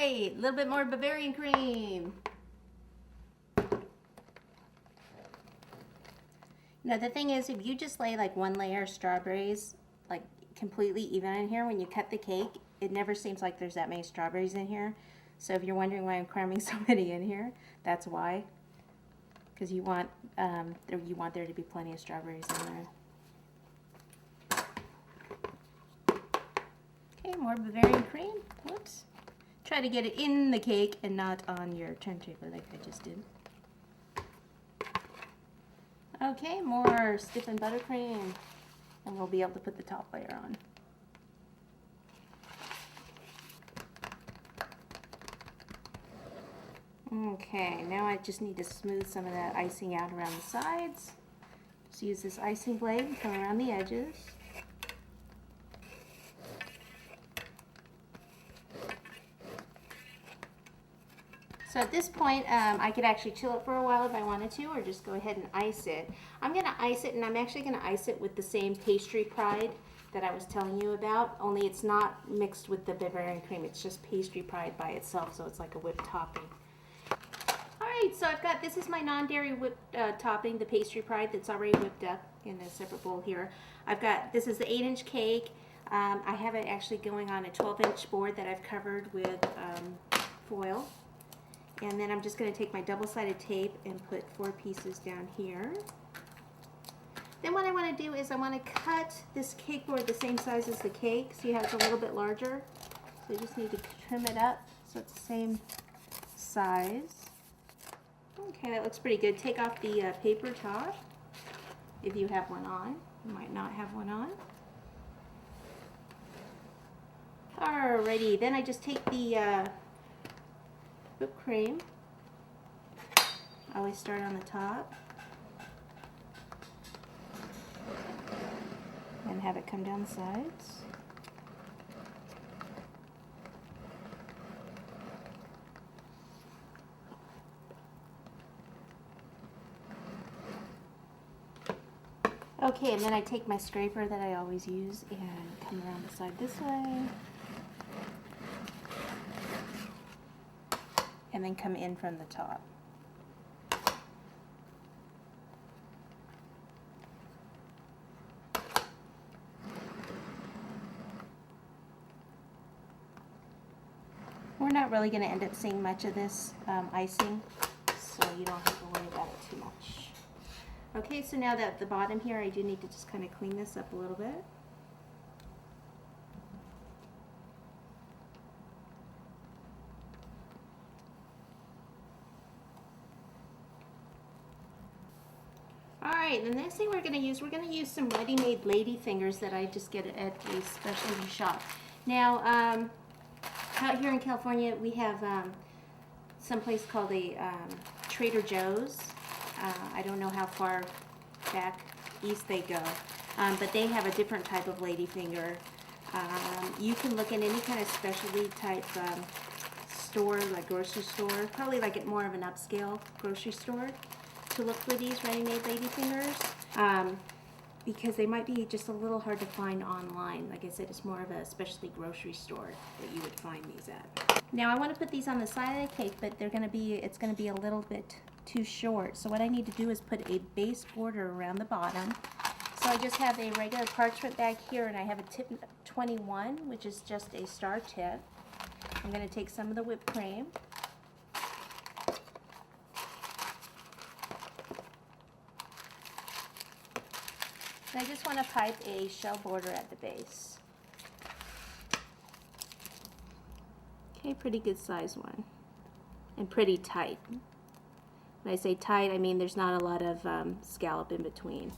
right, a little bit more Bavarian cream. Now the thing is, if you just lay like one layer of strawberries, like completely even in here, when you cut the cake, it never seems like there's that many strawberries in here. So if you're wondering why I'm cramming so many in here, that's why. Because you want there to be plenty of strawberries in there. Okay, more Bavarian cream. Whoops. Try to get it in the cake and not on your turntable like I just did. Okay, more stiffened buttercream, and we'll be able to put the top layer on. Okay, now I just need to smooth some of that icing out around the sides. Just use this icing blade and come around the edges. So at this point, I could actually chill it for a while if I wanted to, or just go ahead and ice it. I'm going to ice it, and I'm actually going to ice it with the same Pastry Pride that I was telling you about, only it's not mixed with the Bavarian cream. It's just Pastry Pride by itself, so it's like a whipped topping. Alright, so I've got, this is my non-dairy whipped topping, the Pastry Pride that's already whipped up in a separate bowl here. I've got, this is the 8-inch cake. I have it actually going on a 12-inch board that I've covered with foil. And then I'm just going to take my double-sided tape and put 4 pieces down here. Then what I want to do is I want to cut this cake board the same size as the cake. See how it's a little bit larger? So I just need to trim it up so it's the same size. Okay, that looks pretty good. Take off the paper top if you have one on. You might not have one on. Alrighty, then I just take the whipped cream. I always start on the top and have it come down the sides. Okay, and then I take my scraper that I always use and come around the side this way. And then come in from the top. We're not really going to end up seeing much of this icing, so you don't have to worry about it too much. Okay, so now that at the bottom here, I do need to just kind of clean this up a little bit. Alright, the next thing we're going to use some ready-made ladyfingers that I just get at a specialty shop. Now, out here in California, we have some place called a Trader Joe's. I don't know how far back east they go, but they have a different type of ladyfinger. You can look in any kind of specialty type store, like grocery store, probably like at more of an upscale grocery store, to look for these ready-made ladyfingers, because they might be just a little hard to find online. Like I said, it's more of a specialty grocery store that you would find these at. Now I want to put these on the side of the cake, but it's going to be a little bit too short. So what I need to do is put a base border around the bottom. So I just have a regular parchment bag here, and I have a tip 21, which is just a star tip. I'm going to take some of the whipped cream. And I just want to pipe a shell border at the base. Okay, pretty good size one. And pretty tight. When I say tight, I mean there's not a lot of scallop in between.